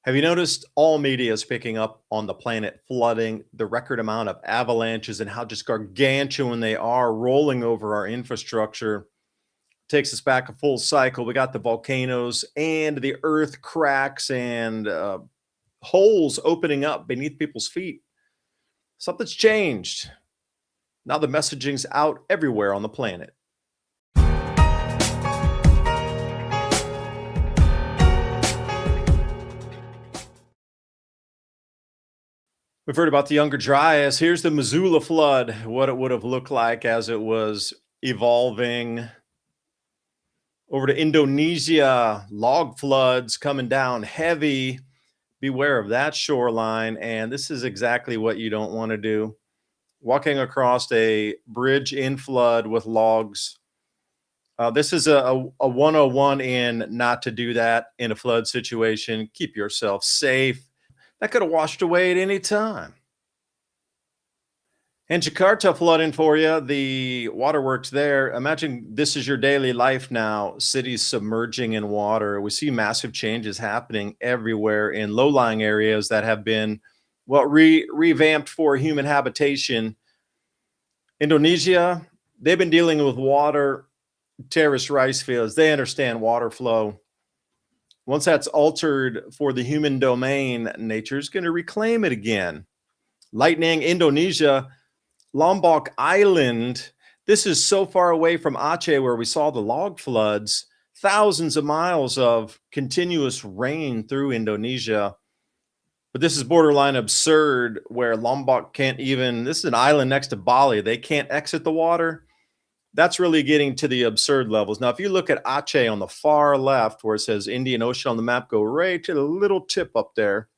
Have you noticed all media is picking up on the planet flooding, the record amount of avalanches, and how just gargantuan they are rolling over our infrastructure? Takes us back a full cycle. We got the volcanoes and the earth cracks and holes opening up beneath people's feet. Something's changed. Now the messaging's out everywhere on the planet. We've heard about the Younger Dryas. Here's the Missoula flood, what it would have looked like as it was evolving over to Indonesia. Log floods coming down heavy. Beware of that shoreline. And this is exactly what you don't want to do. Walking across a bridge in flood with logs. This is a 101 in not to do that in a flood situation. Keep yourself safe. That could have washed away at any time. And Jakarta flooding for you, the waterworks there. Imagine this is your daily life now, cities submerging in water. We see massive changes happening everywhere in low-lying areas that have been, well, revamped for human habitation. Indonesia, they've been dealing with water, terraced rice fields. They understand water flow. Once that's altered for the human domain, nature's going to reclaim it again. Lightning, Indonesia, Lombok Island. This is so far away from Aceh where we saw the log floods, thousands of miles of continuous rain through Indonesia. But this is borderline absurd where Lombok can't even, this is an island next to Bali. They can't exit the water. That's really getting to the absurd levels. Now, if you look at Aceh on the far left where it says Indian Ocean on the map, go right to the little tip up there.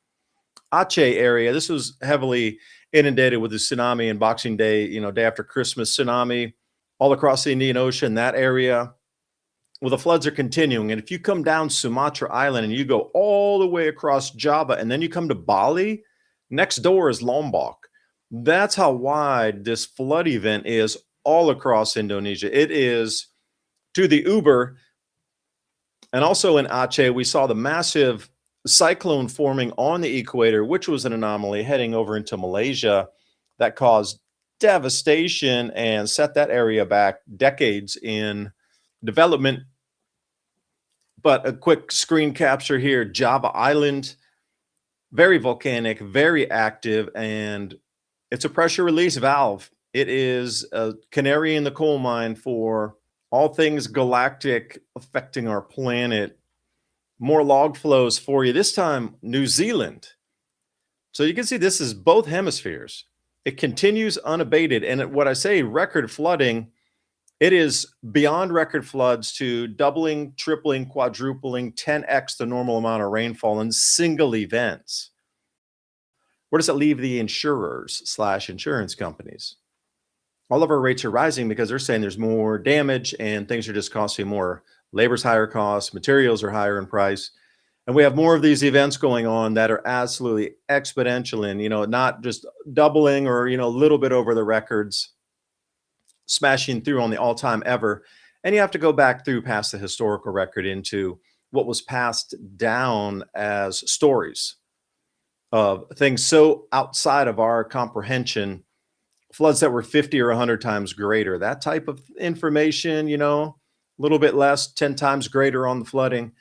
Aceh area, this was heavily inundated with the tsunami and Boxing Day, day after Christmas tsunami all across the Indian Ocean, that area. Well, the floods are continuing. And if you come down Sumatra Island and you go all the way across Java and then you come to Bali, next door is Lombok. That's how wide this flood event is all across Indonesia. It is to the Uber. And also in Aceh, we saw the massive cyclone forming on the equator, which was an anomaly heading over into Malaysia that caused devastation and set that area back decades in development. But a quick screen capture here, Java Island, very volcanic, very active, and it's a pressure release valve. It is a canary in the coal mine for all things galactic affecting our planet. More log flows for you. This time, New Zealand. So you can see this is both hemispheres. It continues unabated. And what I say, record flooding, it is beyond record floods to doubling, tripling, quadrupling, 10x the normal amount of rainfall in single events. Where does it leave the insurers/insurance companies? All of our rates are rising because they're saying there's more damage and things are just costing more. Labor's higher cost, materials are higher in price. And we have more of these events going on that are absolutely exponential and, not just doubling or, a little bit over the records, smashing through on the all-time ever. And you have to go back through past the historical record into what was passed down as stories of things so outside of our comprehension, floods that were 50 or 100 times greater. That type of information, a little bit less, 10 times greater on the flooding.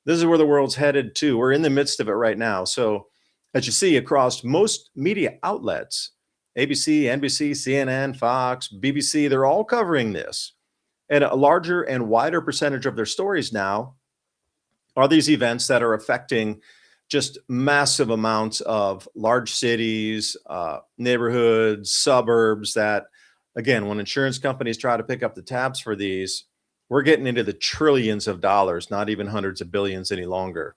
This is where the world's headed to. We're in the midst of it right now. So as you see across most media outlets, ABC, NBC, CNN, Fox, BBC, they're all covering this. And a larger and wider percentage of their stories now are these events that are affecting just massive amounts of large cities, neighborhoods, suburbs that, again, when insurance companies try to pick up the tabs for these, we're getting into the trillions of dollars, not even hundreds of billions any longer.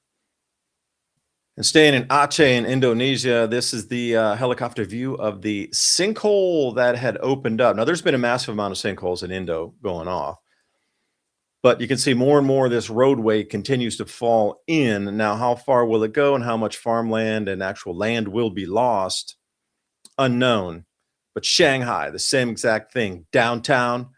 And staying in Aceh in Indonesia, this is the helicopter view of the sinkhole that had opened up. Now, there's been a massive amount of sinkholes in Indo going off. But you can see more and more of this roadway continues to fall in. Now, how far will it go and how much farmland and actual land will be lost? Unknown. But Shanghai, the same exact thing. Downtown,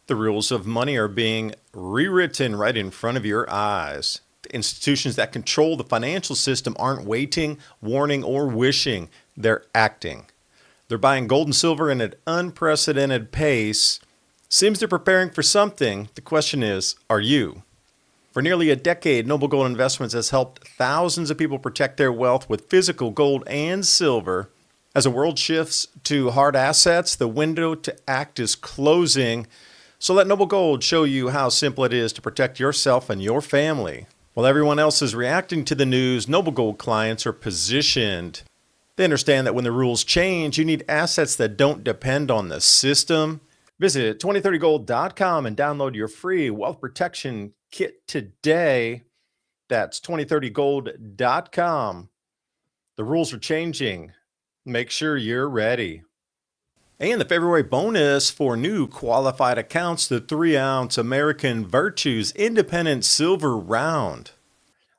the rules of money are being rewritten right in front of your eyes. The institutions that control the financial system aren't waiting, warning, or wishing. They're acting. They're buying gold and silver in an unprecedented pace. Seems they're preparing for something. The question is, are you? For nearly a decade, Noble Gold Investments has helped thousands of people protect their wealth with physical gold and silver. As the world shifts to hard assets, the window to act is closing. So let Noble Gold show you how simple it is to protect yourself and your family. While everyone else is reacting to the news, Noble Gold clients are positioned. They understand that when the rules change, you need assets that don't depend on the system. Visit 2030gold.com and download your free wealth protection kit today. That's 2030gold.com. The rules are changing. Make sure you're ready. And the February bonus for new qualified accounts, the 3-ounce American Virtues Independent Silver Round.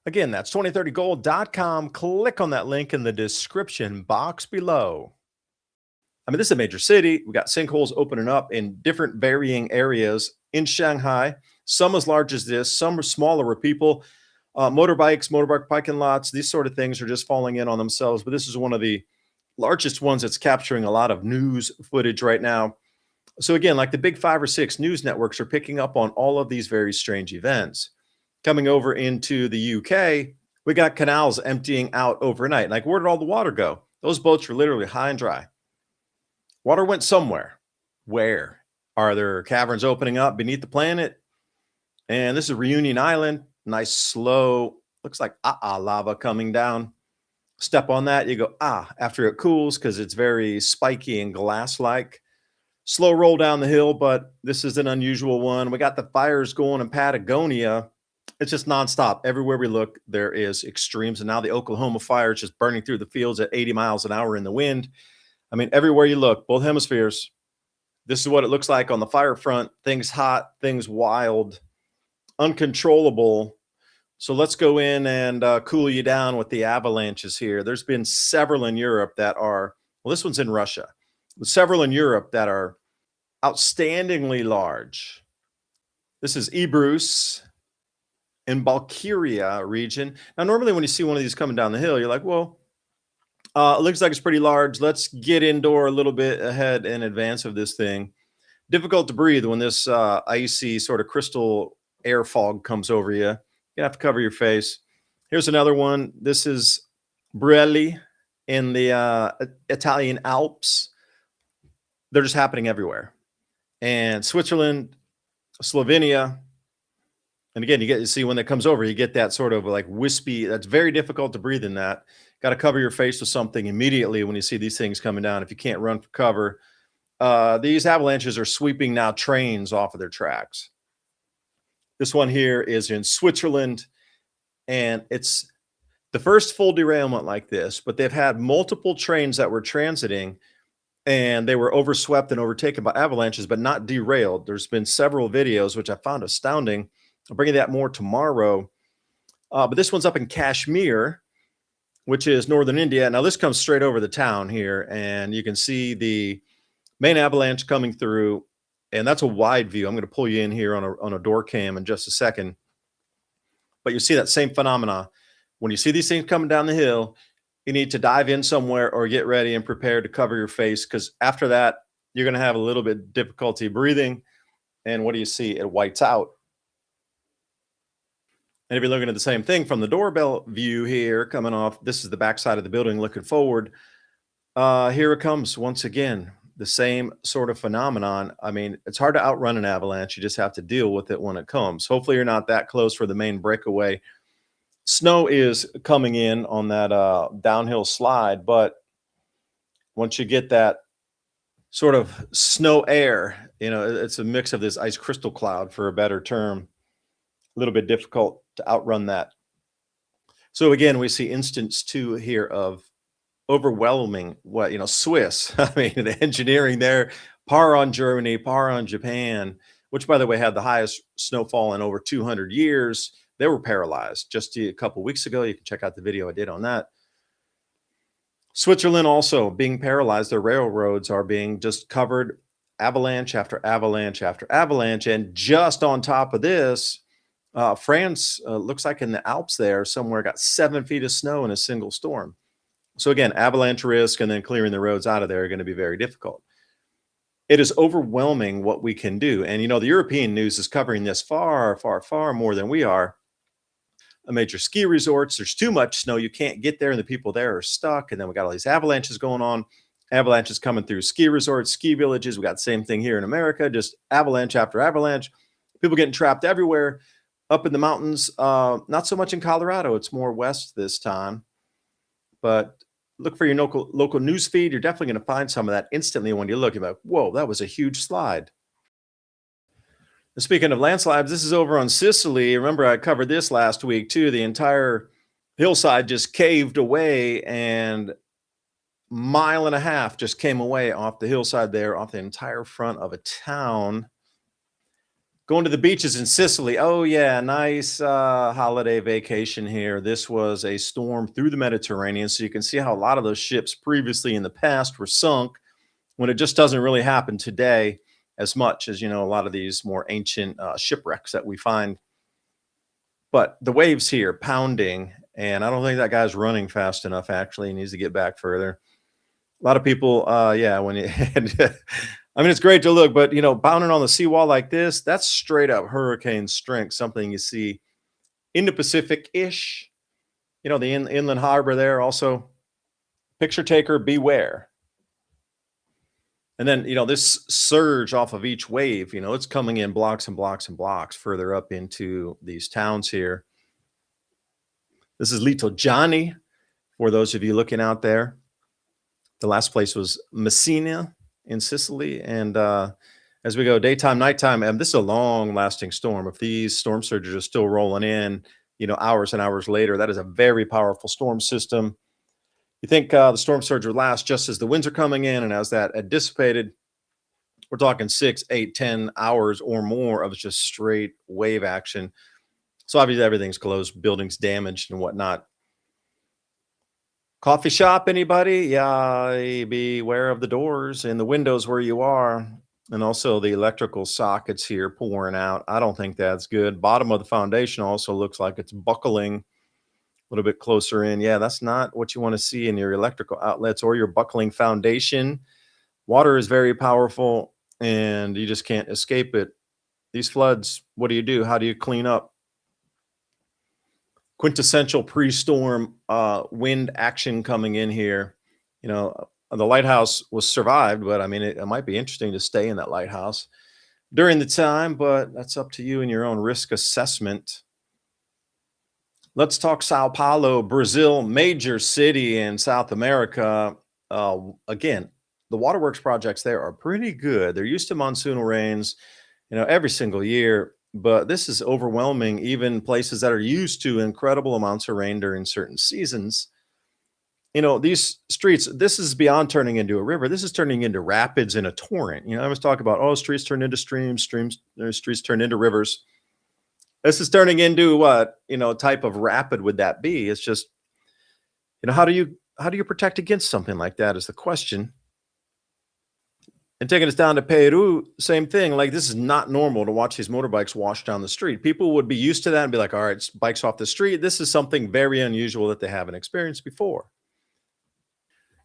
Again, that's 2030gold.com. Click on that link in the description box below. I mean, this is a major city. We got sinkholes opening up in different varying areas in Shanghai. Some as large as this, some are smaller where people, motorbike parking lots, these sort of things are just falling in on themselves. But this is one of the largest ones that's capturing a lot of news footage right now. So again, like the big 5 or 6 news networks are picking up on all of these very strange events. Coming over into the UK, we got canals emptying out overnight. Like, where did all the water go? Those boats were literally high and dry. Water went somewhere. Where? Are there caverns opening up beneath the planet? And this is Reunion Island. Nice, slow, looks like lava coming down. Step on that, you go, after it cools, because it's very spiky and glass-like. Slow roll down the hill, but this is an unusual one. We got the fires going in Patagonia. It's just nonstop. Everywhere we look, there is extremes. And now the Oklahoma fire is just burning through the fields at 80 miles an hour in the wind. I mean, everywhere you look, both hemispheres, this is what it looks like on the fire front. Things hot, things wild, uncontrollable. So let's go in and cool you down with the avalanches here. There's been several in Europe that are, well, this one's in Russia. Several in Europe that are outstandingly large. This is Elbrus in Bulgaria region. Now, normally when you see one of these coming down the hill, you're like, well, it looks like it's pretty large. Let's get indoor a little bit ahead in advance of this thing. Difficult to breathe when this icy sort of crystal air fog comes over you. You have to cover your face. Here's another one. This is Brelli in the Italian Alps. They're just happening everywhere. And Switzerland, Slovenia. And again, you see when that comes over, you get that sort of like wispy, that's very difficult to breathe in that. Got to cover your face with something immediately when you see these things coming down. If you can't run for cover, these avalanches are sweeping now trains off of their tracks. This one here is in Switzerland, and it's the first full derailment like this, but they've had multiple trains that were transiting and they were overswept and overtaken by avalanches, but not derailed. There's been several videos, which I found astounding. I'll bring you that more tomorrow. But this one's up in Kashmir, which is northern India. Now, this comes straight over the town here, and you can see the main avalanche coming through, and that's a wide view. I'm going to pull you in here on a door cam in just a second. But you see that same phenomena. When you see these things coming down the hill, you need to dive in somewhere or get ready and prepare to cover your face, because after that, you're going to have a little bit difficulty breathing. And what do you see? It whites out. And if you're looking at the same thing from the doorbell view here, coming off, this is the backside of the building looking forward. Here it comes once again, the same sort of phenomenon. I mean, it's hard to outrun an avalanche. You just have to deal with it when it comes. Hopefully you're not that close for the main breakaway. Snow is coming in on that downhill slide, but once you get that sort of snow air, you know, it's a mix of this ice crystal cloud, for a better term. A little bit difficult to outrun that. So again, we see instance 2 here of overwhelming, Swiss. I mean, the engineering there, par on Germany, par on Japan, which, by the way, had the highest snowfall in over 200 years. They were paralyzed just a couple weeks ago. You can check out the video I did on that. Switzerland also being paralyzed. Their railroads are being just covered, avalanche after avalanche after avalanche. And just on top of this, France looks like in the Alps there somewhere got 7 feet of snow in a single storm. So again, avalanche risk and then clearing the roads out of there are going to be very difficult. It is overwhelming what we can do. And, the European news is covering this far, far, far more than we are. Major ski resorts, there's too much snow. You can't get there, and the people there are stuck. And then we got all these avalanches going on. Avalanches coming through ski resorts, ski villages. We got the same thing here in America, just avalanche after avalanche. People getting trapped everywhere. Up in the mountains, not so much in Colorado. It's more west this time. But look for your local news feed. You're definitely going to find some of that instantly when you look. You're like, whoa, that was a huge slide. Speaking of landslides, this is over on Sicily. Remember, I covered this last week too. The entire hillside just caved away, and mile and a half just came away off the hillside there, off the entire front of a town. Going to the beaches in Sicily. Oh yeah, nice holiday vacation here. This was a storm through the Mediterranean, so you can see how a lot of those ships previously in the past were sunk, when it just doesn't really happen today as much as, a lot of these more ancient shipwrecks that we find. But the waves here pounding, and I don't think that guy's running fast enough. Actually, he needs to get back further. A lot of people, yeah, when you, I mean, it's great to look, but pounding on the seawall like this, that's straight up hurricane strength, something you see in the Pacific-ish, the inland harbor there. Also, picture taker, beware. And then, this surge off of each wave, it's coming in blocks and blocks and blocks further up into these towns here. This is Little Johnny, for those of you looking out there. The last place was Messina in Sicily. And as we go daytime, nighttime, and this is a long-lasting storm. If these storm surges are still rolling in, hours and hours later, that is a very powerful storm system. You think the storm surge would last just as the winds are coming in, and as that had dissipated, we're talking 6, 8, 10 hours or more of just straight wave action. So obviously everything's closed, buildings damaged and whatnot. Coffee shop, anybody? Yeah, beware of the doors and the windows where you are. And also the electrical sockets here pouring out. I don't think that's good. Bottom of the foundation also looks like it's buckling. A little bit closer in. Yeah, that's not what you want to see in your electrical outlets or your buckling foundation. Water is very powerful, and you just can't escape it. These floods, what do? How do you clean up? Quintessential pre-storm wind action coming in here. The lighthouse was survived, but I mean, it might be interesting to stay in that lighthouse during the time, but that's up to you in your own risk assessment. Let's talk Sao Paulo, Brazil, major city in South America. Again, the waterworks projects there are pretty good. They're used to monsoonal rains, every single year, but this is overwhelming even places that are used to incredible amounts of rain during certain seasons. These streets, this is beyond turning into a river. This is turning into rapids and a torrent. I was talking about, streets turn into streams, streets turn into rivers. This is turning into what, type of rapid would that be? It's just, how do you protect against something like that is the question. And taking us down to Peru, same thing. Like, this is not normal to watch these motorbikes wash down the street. People would be used to that and be like, all right, bikes off the street. This is something very unusual that they haven't experienced before.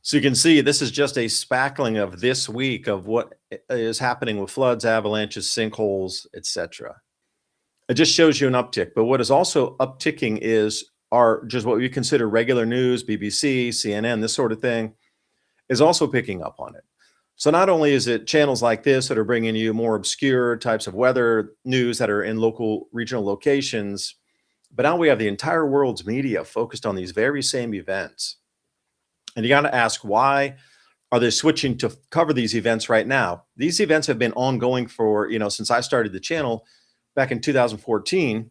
So you can see this is just a spackling of this week of what is happening with floods, avalanches, sinkholes, etc. It just shows you an uptick. But what is also upticking are just what we consider regular news, BBC, CNN, this sort of thing, is also picking up on it. So not only is it channels like this that are bringing you more obscure types of weather news that are in local, regional locations, but now we have the entire world's media focused on these very same events. And you got to ask, why are they switching to cover these events right now? These events have been ongoing for, since I started the channel back in 2014.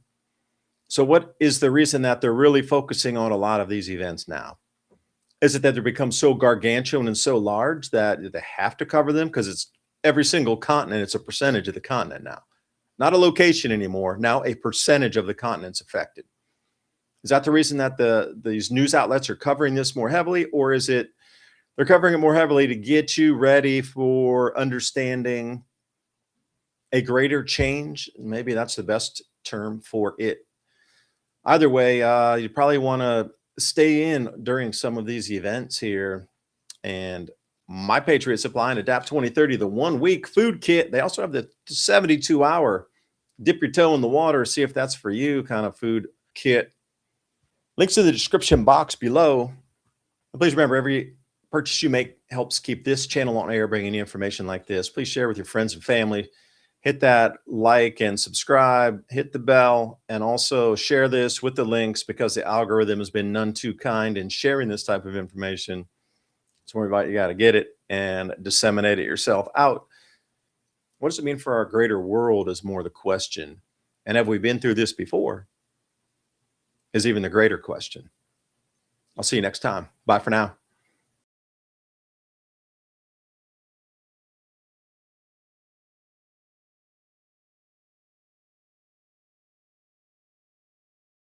So what is the reason that they're really focusing on a lot of these events now? Is it that they've become so gargantuan and so large that they have to cover them? Because it's every single continent, it's a percentage of the continent now. Not a location anymore, now a percentage of the continent's affected. Is that the reason that these news outlets are covering this more heavily? Or is it they're covering it more heavily to get you ready for understanding a greater change? Maybe that's the best term for it. Either way, you probably want to stay in during some of these events here. And My Patriot Supply and Adapt 2030, the 1-week food kit. They also have the 72-hour dip your toe in the water, see if that's for you kind of food kit. Links in the description box below. And please remember, every purchase you make helps keep this channel on air, bringing you information like this. Please share with your friends and family. Hit that like and subscribe, hit the bell, and also share this with the links, because the algorithm has been none too kind in sharing this type of information. Don't worry about it. You got to get it and disseminate it yourself out. What does it mean for our greater world is more the question. And have we been through this before is even the greater question. I'll see you next time. Bye for now.